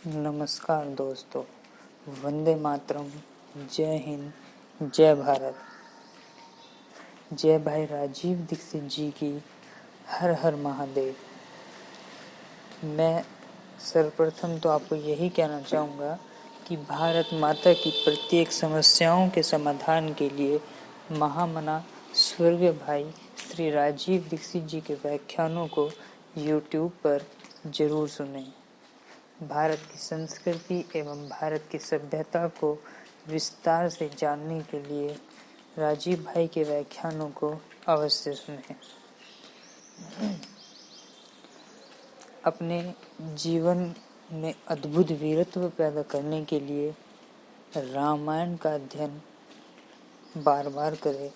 नमस्कार दोस्तों, वंदे मातरम, जय हिंद, जय भारत। जय भाई राजीव दीक्षित जी की हर हर महादेव। मैं सर्वप्रथम तो आपको यही कहना चाहूँगा कि भारत माता की प्रत्येक समस्याओं के समाधान के लिए महामना स्वर्गीय भाई श्री राजीव दीक्षित जी के व्याख्यानों को YouTube पर जरूर सुनें। भारत की संस्कृति एवं भारत की सभ्यता को विस्तार से जानने के लिए राजीव भाई के व्याख्यानों को अवश्य सुनें। अपने जीवन में अद्भुत वीरत्व पैदा करने के लिए रामायण का अध्ययन बार बार करें।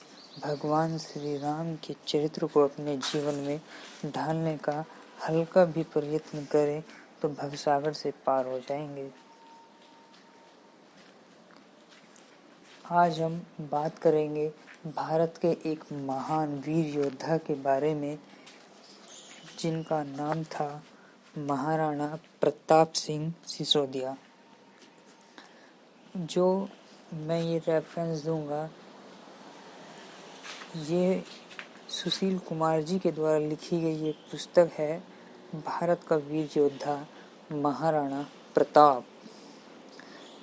भगवान श्री राम के चरित्र को अपने जीवन में ढालने का हल्का भी प्रयत्न करें तो भवसागर से पार हो जाएंगे। आज हम बात करेंगे भारत के एक महान वीर योद्धा के बारे में, जिनका नाम था महाराणा प्रताप सिंह सिसोदिया। जो मैं ये रेफरेंस दूंगा, ये सुशील कुमार जी के द्वारा लिखी गई एक पुस्तक है, भारत का वीर योद्धा महाराणा प्रताप।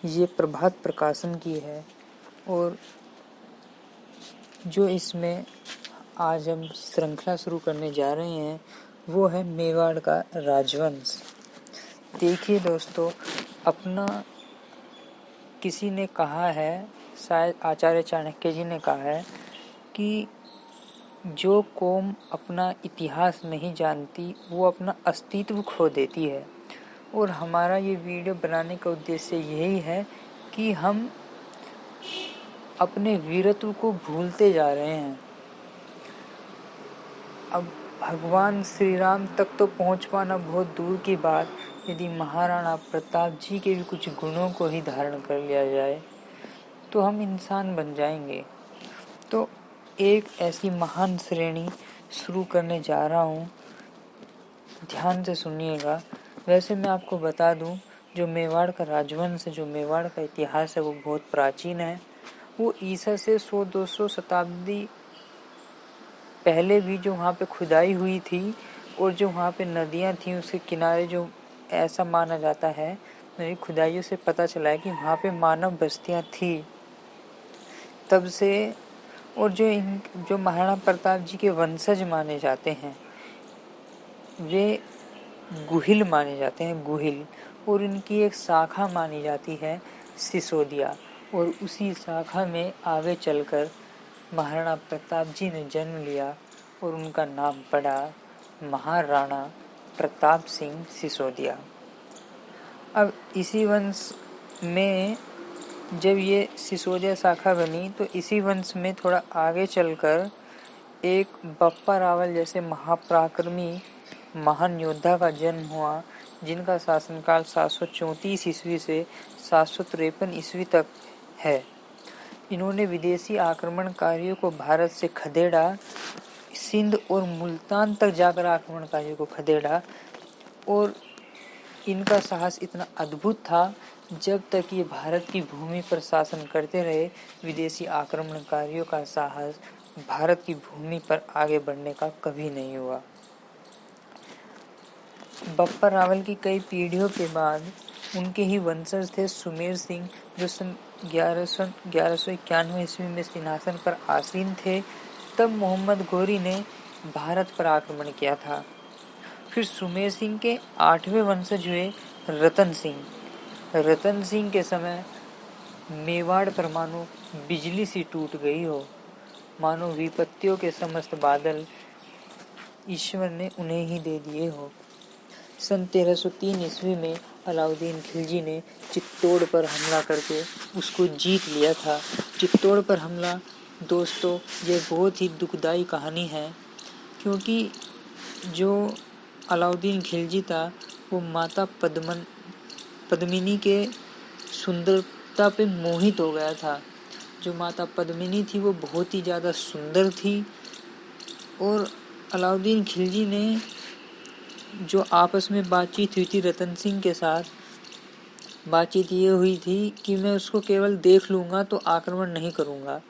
ये प्रभात प्रकाशन की है और जो इसमें आज हम श्रृंखला शुरू करने जा रहे हैं वो है मेवाड़ का राजवंश। देखिए दोस्तों, अपना किसी ने कहा है, शायद आचार्य चाणक्य जी ने कहा है कि जो कौम अपना इतिहास नहीं जानती वो अपना अस्तित्व खो देती है। और हमारा ये वीडियो बनाने का उद्देश्य यही है कि हम अपने वीरत्व को भूलते जा रहे हैं। अब भगवान श्री राम तक तो पहुंच पाना बहुत दूर की बात, यदि महाराणा प्रताप जी के भी कुछ गुणों को ही धारण कर लिया जाए तो हम इंसान बन जाएंगे। तो एक ऐसी महान श्रेणी शुरू करने जा रहा हूँ, ध्यान से सुनिएगा। वैसे मैं आपको बता दूं, जो मेवाड़ का राजवंश, जो मेवाड़ का इतिहास है वो बहुत प्राचीन है। वो ईसा से 100-200 शताब्दी पहले भी जो वहाँ पे खुदाई हुई थी और जो वहाँ पे नदियाँ थी उसके किनारे, जो ऐसा माना जाता है, मेरी खुदाइयों से पता चला है कि वहाँ पे मानव बस्तियाँ थी तब से। और जो महाराणा प्रताप जी के वंशज माने जाते हैं वे गुहिल माने जाते हैं, गुहिल। और इनकी एक शाखा मानी जाती है सिसोदिया, और उसी शाखा में आगे चलकर महाराणा प्रताप जी ने जन्म लिया और उनका नाम पड़ा महाराणा प्रताप सिंह सिसोदिया। अब इसी वंश में जब ये सिसोदिया शाखा बनी तो इसी वंश में थोड़ा आगे चलकर एक बप्पा रावल जैसे महापराक्रमी महान योद्धा का जन्म हुआ, जिनका शासनकाल 734 ईस्वी से 753 ईस्वी तक है। इन्होंने विदेशी आक्रमणकारियों को भारत से खदेड़ा, सिंध और मुल्तान तक जाकर आक्रमणकारियों को खदेड़ा। और इनका साहस इतना अद्भुत था, जब तक ये भारत की भूमि पर शासन करते रहे विदेशी आक्रमणकारियों का साहस भारत की भूमि पर आगे बढ़ने का कभी नहीं हुआ। बप्पा रावल की कई पीढ़ियों के बाद उनके ही वंशज थे सुमेर सिंह, जो सन 1191 ईस्वी में सिंहासन पर आसीन थे। तब मोहम्मद गोरी ने भारत पर आक्रमण किया था। फिर सुमेर सिंह के 8वें वंशज हुए रतन सिंह। रतन सिंह के समय मेवाड़ पर मानो बिजली सी टूट गई हो, मानो विपत्तियों के समस्त बादल ईश्वर ने उन्हें ही दे दिए हो। सन 1303 ईस्वी में अलाउद्दीन खिलजी ने चित्तौड़ पर हमला करके उसको जीत लिया था। चित्तौड़ पर हमला दोस्तों, ये बहुत ही दुखदाई कहानी है, क्योंकि जो अलाउद्दीन खिलजी था वो माता पद्मिनी के सुंदरता पे मोहित हो गया था। जो माता पद्मिनी थी वो बहुत ही ज़्यादा सुंदर थी, और अलाउद्दीन खिलजी ने जो आपस में बातचीत हुई थी रतन सिंह के साथ, बातचीत ये हुई थी कि मैं उसको केवल देख लूँगा तो आक्रमण नहीं करूँगा।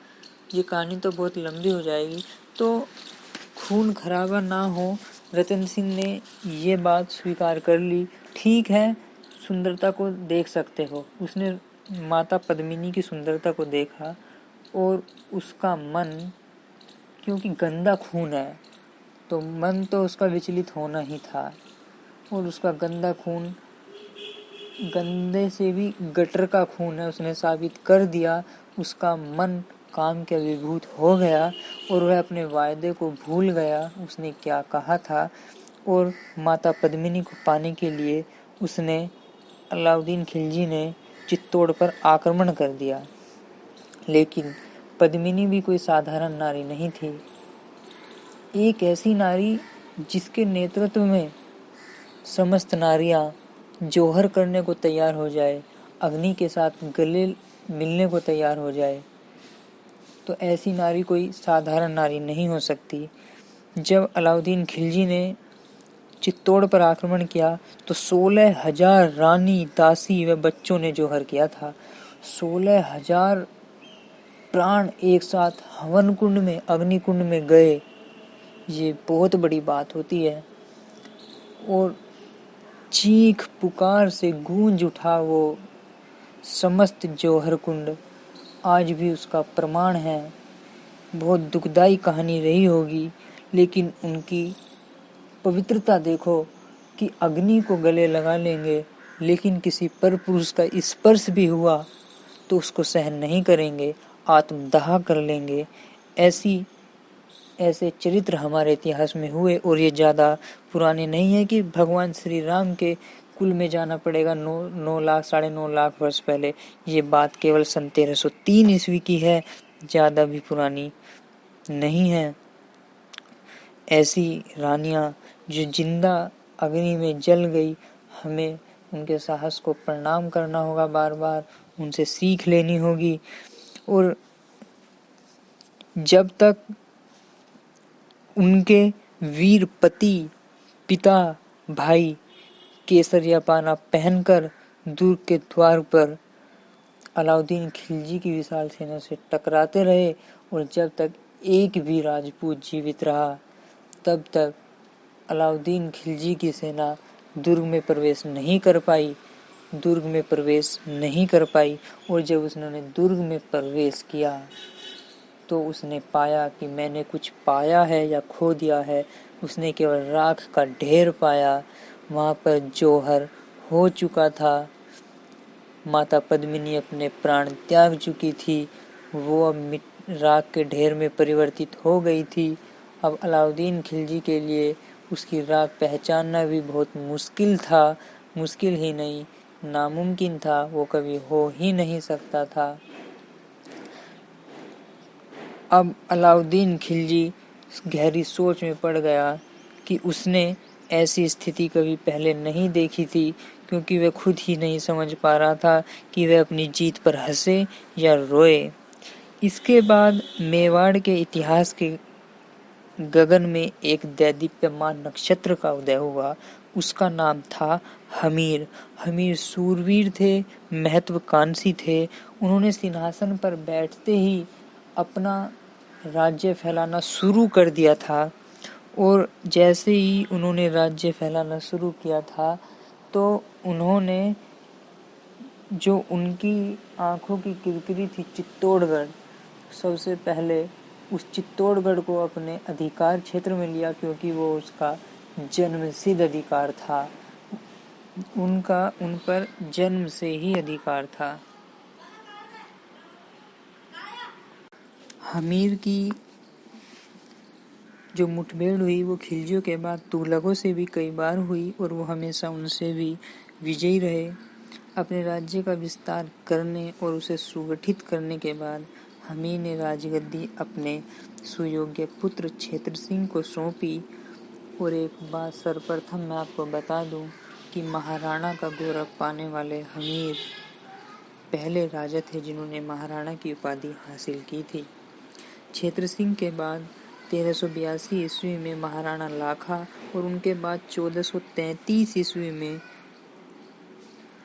ये कहानी तो बहुत लंबी हो जाएगी। तो खून खराबा ना हो, रतन सिंह ने ये बात स्वीकार कर ली। ठीक है, सुंदरता को देख सकते हो। उसने माता पद्मिनी की सुंदरता को देखा और उसका मन, क्योंकि गंदा खून है तो मन तो उसका विचलित होना ही था, और उसका गंदा खून गंदे से भी गटर का खून है, उसने साबित कर दिया। उसका मन काम के विभूत हो गया और वह अपने वायदे को भूल गया, उसने क्या कहा था। और माता पद्मिनी को पाने के लिए उसने, अलाउद्दीन खिलजी ने चित्तौड़ पर आक्रमण कर दिया। लेकिन पद्मिनी भी कोई साधारण नारी नहीं थी। एक ऐसी नारी जिसके नेतृत्व में समस्त नारियां जौहर करने को तैयार हो जाए, अग्नि के साथ गले मिलने को तैयार हो जाए, तो ऐसी नारी कोई साधारण नारी नहीं हो सकती। जब अलाउद्दीन खिलजी ने चित्तौड़ पर आक्रमण किया तो 16,000 रानी, दासी व बच्चों ने जौहर किया था। 16,000 प्राण एक साथ हवन कुंड में, अग्नि कुंड में गए, ये बहुत बड़ी बात होती है। और चीख पुकार से गूंज उठा वो समस्त जौहर कुंड, आज भी उसका प्रमाण है। बहुत दुखदाई कहानी रही होगी, लेकिन उनकी पवित्रता देखो कि अग्नि को गले लगा लेंगे, लेकिन किसी पर पुरुष का स्पर्श भी हुआ तो उसको सहन नहीं करेंगे, आत्मदाह कर लेंगे। ऐसे चरित्र हमारे इतिहास में हुए, और ये ज़्यादा पुराने नहीं है कि भगवान श्री राम के कुल में जाना पड़ेगा 9 लाख 9.5 लाख वर्ष पहले। ये बात केवल सन 1303 ईस्वी की है, ज़्यादा भी पुरानी नहीं है। ऐसी रानियां जो जिंदा अग्नि में जल गई, हमें उनके साहस को प्रणाम करना होगा, बार बार उनसे सीख लेनी होगी। और जब तक उनके वीर पति, पिता, भाई केसरिया पाना पहनकर दुर्ग के द्वार पर अलाउद्दीन खिलजी की विशाल सेना से टकराते रहे, और जब तक एक भी राजपूत जीवित रहा, तब तक अलाउद्दीन खिलजी की सेना दुर्ग में प्रवेश नहीं कर पाई। और जब उसने दुर्ग में प्रवेश किया तो उसने पाया कि मैंने कुछ पाया है या खो दिया है। उसने केवल राख का ढेर पाया। वहाँ पर जौहर हो चुका था, माता पद्मिनी अपने प्राण त्याग चुकी थी, वो अब राख के ढेर में परिवर्तित हो गई थी। अब अलाउद्दीन खिलजी के लिए उसकी राख पहचानना भी बहुत मुश्किल था, मुश्किल ही नहीं नामुमकिन था, वो कभी हो ही नहीं सकता था। अब अलाउद्दीन खिलजी गहरी सोच में पड़ गया कि उसने ऐसी स्थिति कभी पहले नहीं देखी थी, क्योंकि वह खुद ही नहीं समझ पा रहा था कि वह अपनी जीत पर हंसे या रोए। इसके बाद मेवाड़ के इतिहास के गगन में एक दैदीप्यमान नक्षत्र का उदय हुआ। उसका नाम था हमीर। हमीर सूरवीर थे, महत्वाकांक्षी थे। उन्होंने सिंहासन पर बैठते ही अपना राज्य फैलाना शुरू कर दिया था। और जैसे ही उन्होंने राज्य फैलाना शुरू किया था, तो उन्होंने जो उनकी आंखों की किरकिरी थी चित्तौड़गढ़, सबसे पहले उस चित्तौड़गढ़ को अपने अधिकार क्षेत्र में लिया, क्योंकि वो उसका जन्मसिद्ध अधिकार था। उनका उन पर जन्म से ही अधिकार था। हमीर की जो मुठभेड़ हुई वो खिलजियों के बाद तुगलकों से भी कई बार हुई, और वो हमेशा उनसे भी विजयी रहे। अपने राज्य का विस्तार करने और उसे सुगठित करने के बाद हमीर ने राजगद्दी अपने सुयोग्य पुत्र क्षेत्र सिंह को सौंपी। और एक बात सर्वप्रथम मैं आपको बता दूं कि महाराणा का गौरव पाने वाले हमीर पहले राजा थे जिन्होंने महाराणा की उपाधि हासिल की थी। क्षेत्र सिंह के बाद 1382 ईस्वी में महाराणा लाखा, और उनके बाद 1433 ईस्वी में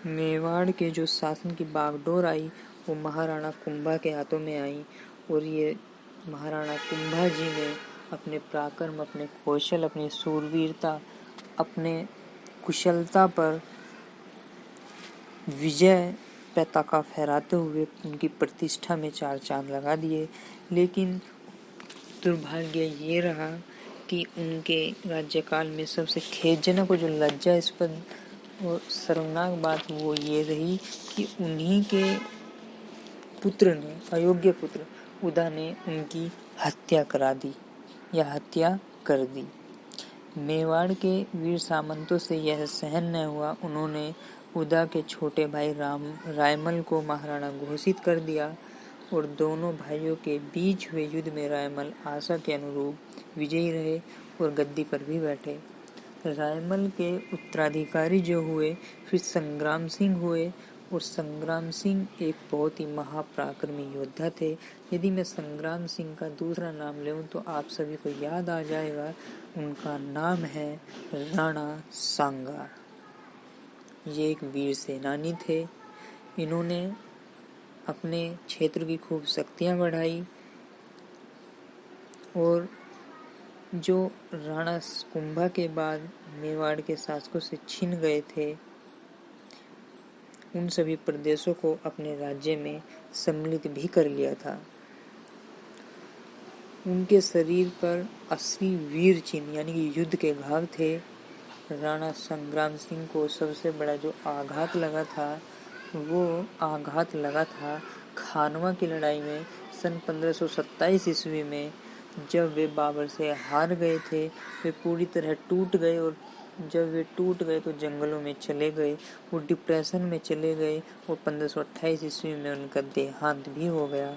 मेवाड़ के जो शासन की बागडोर आई वो महाराणा कुंभा के हाथों में आई और ये महाराणा कुंभा जी ने अपने पराक्रम, अपने कौशल, अपनी शूरवीरता, अपने कुशलता पर विजय पताका फहराते हुए उनकी प्रतिष्ठा में चार चांद लगा दिए। लेकिन दुर्भाग्य ये रहा कि उनके राज्यकाल में सबसे खेदजनक और जो लज्जास्पद और शर्मनाक बात वो ये रही कि उन्हीं के पुत्र ने, अयोग्य पुत्र उदा ने उनकी हत्या करा दी या हत्या कर दी। मेवाड़ के वीर सामंतों से यह सहन न हुआ। उन्होंने उदा के छोटे भाई रायमल को महाराणा घोषित कर दिया और दोनों भाइयों के बीच हुए युद्ध में रायमल आशा के अनुरूप विजयी रहे और गद्दी पर भी बैठे। रायमल के उत्तराधिकारी जो हुए फिर संग्राम सिंह हुए और संग्राम सिंह एक बहुत ही महापराक्रमी योद्धा थे। यदि मैं संग्राम सिंह का दूसरा नाम लूं तो आप सभी को याद आ जाएगा, उनका नाम है राणा सांगा। ये एक वीर सेनानी थे। इन्होंने अपने क्षेत्र की खूब शक्तियां बढ़ाई और जो राणा कुंभा के बाद मेवाड़ के शासकों से छिन गए थे उन सभी प्रदेशों को अपने राज्य में सम्मिलित भी कर लिया था। उनके शरीर पर 80 वीर चिन्ह यानी कि युद्ध के घाव थे। राणा संग्राम सिंह को सबसे बड़ा जो आघात लगा था वो आघात लगा था खानवा की लड़ाई में सन 1527 ईस्वी में, जब वे बाबर से हार गए थे। वे पूरी तरह टूट गए और जब वे टूट गए तो जंगलों में चले गए, वो डिप्रेशन में चले गए और 1528 ईस्वी में उनका देहांत भी हो गया।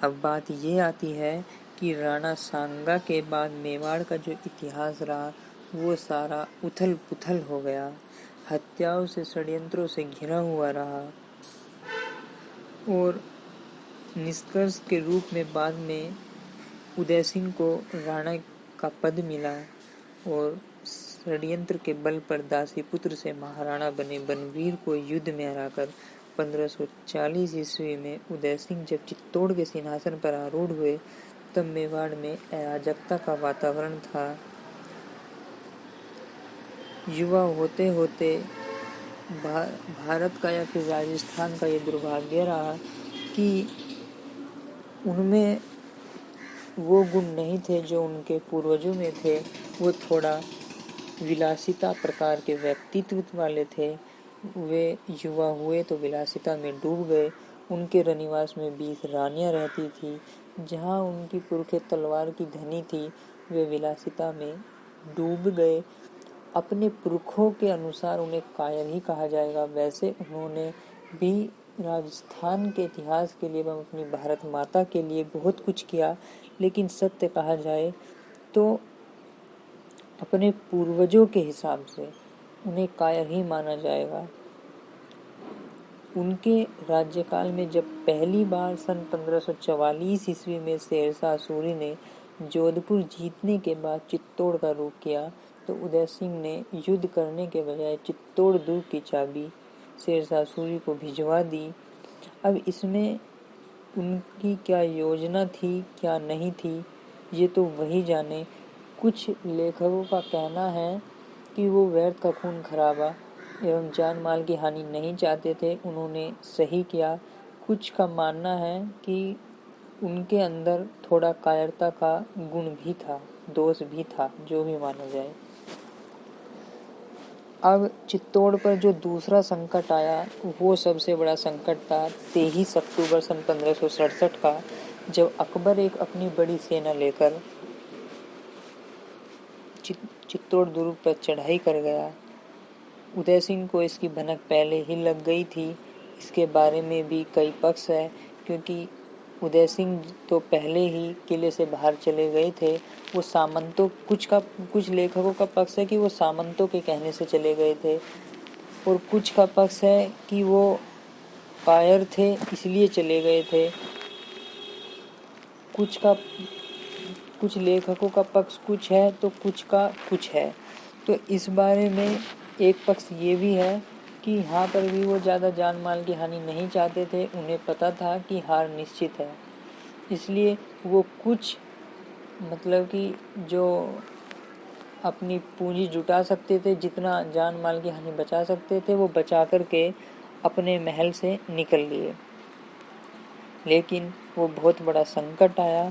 अब बात ये आती है कि राणा सांगा के बाद मेवाड़ का जो इतिहास रहा वो सारा उथल पुथल हो गया, हत्याओं से, षड्यंत्रों से घिरा हुआ रहा और निष्कर्ष के रूप में बाद में उदय सिंह को राणा का पद मिला और षड्यंत्र के बल पर दासी पुत्र से महाराणा बने बनवीर को युद्ध में हराकर 1540 ईस्वी में उदय सिंह जब चित्तौड़ के सिंहासन पर आरूढ़ हुए तब मेवाड़ में अराजकता का वातावरण था। युवा होते होते भारत का या फिर राजस्थान का ये दुर्भाग्य रहा कि उनमें वो गुण नहीं थे जो उनके पूर्वजों में थे। वो थोड़ा विलासिता प्रकार के व्यक्तित्व वाले थे। वे युवा हुए तो विलासिता में डूब गए। उनके रनिवास में 20 रानियां रहती थी। जहां उनकी पुरखे तलवार की धनी थी वे विलासिता में डूब गए। अपने पुरखों के अनुसार उन्हें कायर ही कहा जाएगा। वैसे उन्होंने भी राजस्थान के इतिहास के लिए एवं अपनी भारत माता के लिए बहुत कुछ किया, लेकिन सत्य कहा जाए तो अपने पूर्वजों के हिसाब से उन्हें कायर ही माना जाएगा। उनके राज्यकाल में जब पहली बार सन 1544 ईस्वी में शेरशाह सूरी ने जोधपुर जीतने के बाद चित्तौड़ का रुख किया तो उदय सिंह ने युद्ध करने के बजाय चित्तौड़ दुर्ग की चाबी शेरशाह सूरी को भिजवा दी। अब इसमें उनकी क्या योजना थी क्या नहीं थी ये तो वही जाने। कुछ लेखकों का कहना है कि वो व्यर्थ का खून खराबा एवं जान माल की हानि नहीं चाहते थे, उन्होंने सही किया। कुछ का मानना है कि उनके अंदर थोड़ा कायरता का गुण भी था, दोष भी था, जो भी माना जाए। अब चित्तौड़ पर जो दूसरा संकट आया वो सबसे बड़ा संकट था 23 अक्टूबर सन 1567 का, जब अकबर एक अपनी बड़ी सेना लेकर चित्तौड़ दुर्ग पर चढ़ाई कर गया। उदय सिंह को इसकी भनक पहले ही लग गई थी। इसके बारे में भी कई पक्ष है, क्योंकि उदय सिंह तो पहले ही किले से बाहर चले गए थे। वो सामंतों, कुछ लेखकों का पक्ष है कि वो सामंतों के कहने से चले गए थे और कुछ का पक्ष है कि वो कायर थे इसलिए चले गए थे। कुछ लेखकों का पक्ष कुछ है तो कुछ का कुछ है। तो इस बारे में एक पक्ष ये भी है कि यहाँ पर भी वो ज़्यादा जान माल की हानि नहीं चाहते थे। उन्हें पता था कि हार निश्चित है, इसलिए वो कुछ मतलब कि जो अपनी पूंजी जुटा सकते थे, जितना जान माल की हानि बचा सकते थे, वो बचा करके अपने महल से निकल लिए। लेकिन वो बहुत बड़ा संकट आया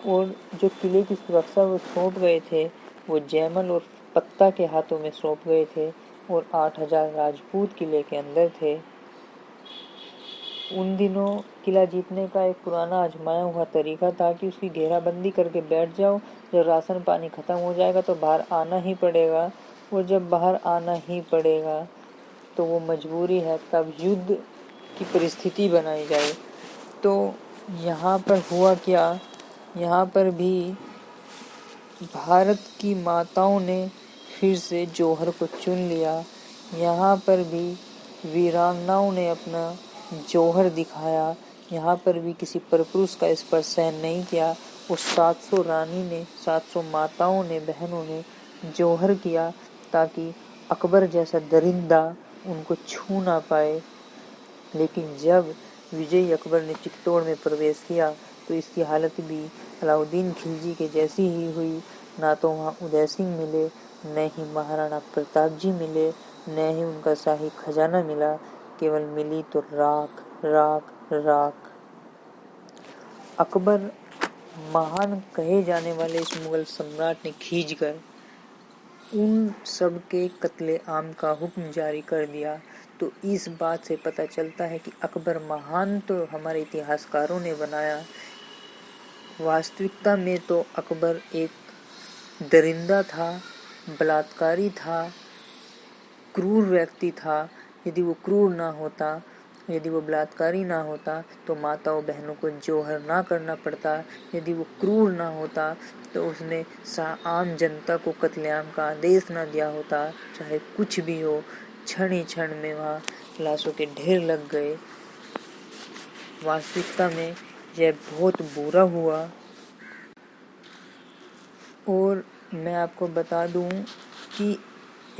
और जो किले की सुरक्षा वो सौंप गए थे, वो जैमल और पत्ता के हाथों में सौंप गए थे और 8,000 राजपूत किले के अंदर थे। उन दिनों किला जीतने का एक पुराना आजमाया हुआ तरीका था कि उसकी घेराबंदी करके बैठ जाओ, जब राशन पानी खत्म हो जाएगा तो बाहर आना ही पड़ेगा, और जब बाहर आना ही पड़ेगा तो वो मजबूरी है, तब युद्ध की परिस्थिति बनाई जाए। तो यहाँ पर हुआ क्या, यहाँ पर भी भारत की माताओं ने फिर से जौहर को चुन लिया। यहाँ पर भी वीरांगनाओं ने अपना जौहर दिखाया। यहाँ पर भी किसी परपुरुष का स्पर्श सहन नहीं किया। और 700 रानी ने, 700 माताओं ने, बहनों ने जौहर किया ताकि अकबर जैसा दरिंदा उनको छू ना पाए। लेकिन जब विजयी अकबर ने चित्तौड़ में प्रवेश किया तो इसकी हालत भी अलाउद्दीन खिलजी के जैसी ही हुई। ना तो वहाँ उदय सिंह मिले, न ही महाराणा प्रताप जी मिले, न ही उनका शाही खजाना मिला। केवल मिली तो राख, राख, राख। अकबर महान कहे जाने वाले इस मुगल सम्राट ने खींचकर उन सब के कत्ले आम का हुक्म जारी कर दिया। तो इस बात से पता चलता है कि अकबर महान तो हमारे इतिहासकारों ने बनाया, वास्तविकता में तो अकबर एक दरिंदा था, बलात्कारी था, क्रूर व्यक्ति था। यदि वो क्रूर ना होता, यदि वो बलात्कारी ना होता तो माताओं बहनों को जौहर ना करना पड़ता। यदि वो क्रूर ना होता तो उसने आम जनता को कत्लेआम का आदेश ना दिया होता। चाहे कुछ भी हो, क्षण ही क्षण में वहाँ लाशों के ढेर लग गए। वास्तविकता में यह बहुत बुरा हुआ। और मैं आपको बता दूं कि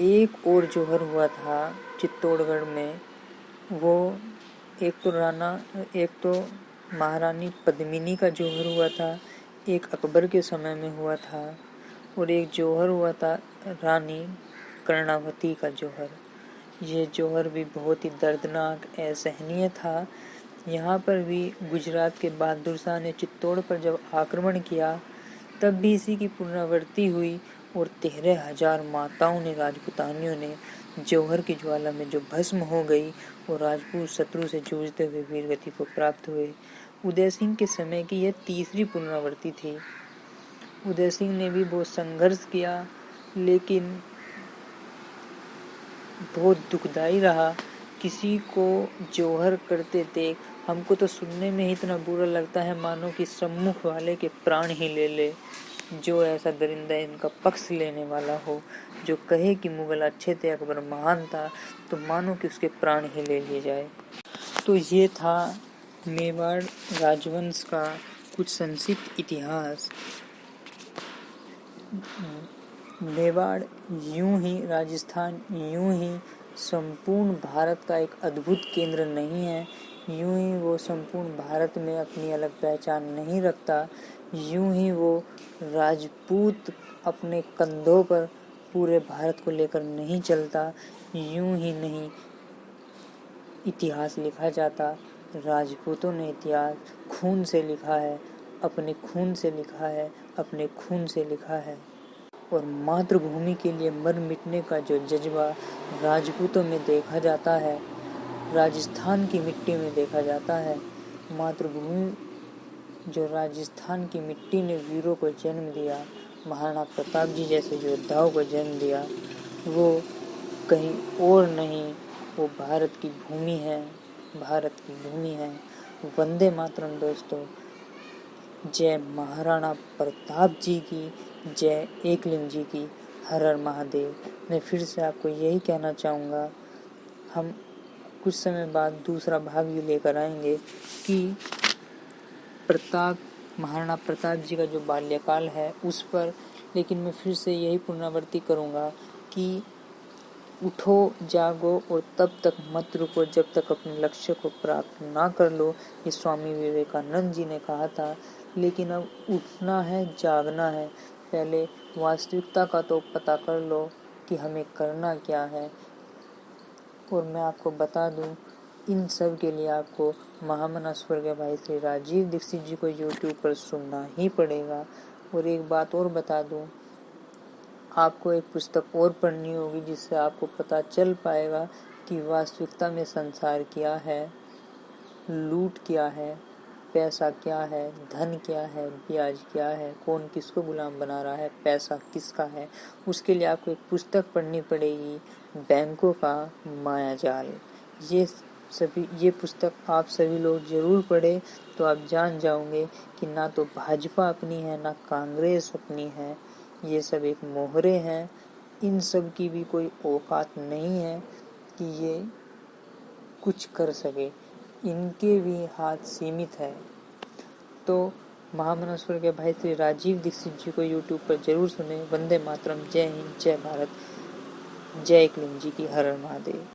एक और जौहर हुआ था चित्तौड़गढ़ में। वो एक तो महारानी पद्मिनी का जौहर हुआ था, एक अकबर के समय में हुआ था, और एक जौहर हुआ था रानी कर्णावती का जौहर। ये जौहर भी बहुत ही दर्दनाक, असहनीय था। यहाँ पर भी गुजरात के बहादुर शाह ने चित्तौड़ पर जब आक्रमण किया तब भी इसी की पुनरावृत्ति हुई और 13,000 माताओं ने, राजपूतानियों ने जौहर की ज्वाला में जो भस्म हो गई और राजपूत शत्रु से जूझते हुए वीरगति को प्राप्त हुए। उदय सिंह के समय की यह तीसरी पुनरावृत्ति थी। उदय सिंह ने भी बहुत संघर्ष किया, लेकिन बहुत दुखदाई रहा। किसी को जौहर करते देख हमको तो सुनने में ही इतना बुरा लगता है मानो कि सम्मुख वाले के प्राण ही ले ले। जो ऐसा दरिंदा इनका पक्ष लेने वाला हो, जो कहे कि मुगल अच्छे थे, अकबर महान था, तो मानो कि उसके प्राण ही ले लिए जाए। तो ये था मेवाड़ राजवंश का कुछ संक्षिप्त इतिहास। मेवाड़ यूं ही, राजस्थान यूं ही संपूर्ण भारत का एक अद्भुत केंद्र नहीं है। यूं ही वो संपूर्ण भारत में अपनी अलग पहचान नहीं रखता। यूं ही वो राजपूत अपने कंधों पर पूरे भारत को लेकर नहीं चलता। यूं ही नहीं इतिहास लिखा जाता। राजपूतों ने इतिहास खून से लिखा है, अपने खून से लिखा है, अपने खून से लिखा है। और मातृभूमि के लिए मर मिटने का जो जज्बा राजपूतों में देखा जाता है, राजस्थान की मिट्टी में देखा जाता है। मातृभूमि जो राजस्थान की मिट्टी ने वीरों को जन्म दिया, महाराणा प्रताप जी जैसे योद्धाओं को जन्म दिया, वो कहीं और नहीं, वो भारत की भूमि है, भारत की भूमि है। वंदे मातरम दोस्तों। जय महाराणा प्रताप जी की, जय एकलिंग जी की, हर हर महादेव। मैं फिर से आपको यही कहना चाहूँगा, हम कुछ समय बाद दूसरा भाग भी लेकर आएंगे कि महाराणा प्रताप जी का जो बाल्यकाल है उस पर। लेकिन मैं फिर से यही पुनरावृत्ति करूँगा कि उठो जागो और तब तक मत रुको जब तक अपने लक्ष्य को प्राप्त ना कर लो, ये स्वामी विवेकानंद जी ने कहा था। लेकिन अब उठना है, जागना है। पहले वास्तविकता का तो पता कर लो कि हमें करना क्या है। और मैं आपको बता दूं, इन सब के लिए आपको महामना स्वर्गीय भाई श्री राजीव दीक्षित जी को यूट्यूब पर सुनना ही पड़ेगा। और एक बात और बता दूं, आपको एक पुस्तक और पढ़नी होगी जिससे आपको पता चल पाएगा कि वास्तविकता में संसार क्या है, लूट क्या है, पैसा क्या है, धन क्या है, ब्याज क्या है, कौन किसको गुलाम बना रहा है, पैसा किसका है। उसके लिए आपको एक पुस्तक पढ़नी पड़ेगी, बैंकों का मायाजाल। ये पुस्तक आप सभी लोग जरूर पढ़ें, तो आप जान जाओगे कि ना तो भाजपा अपनी है, ना कांग्रेस अपनी है। ये सब एक मोहरे हैं। इन सब की भी कोई औकात नहीं है कि ये कुछ कर सके, इनके भी हाथ सीमित है। तो महामनेश्वर के भाई श्री राजीव दीक्षित जी को यूट्यूब पर जरूर सुने। वंदे मातरम, जय हिंद, जय भारत, जय क्लीन जी की हर हर महादेव।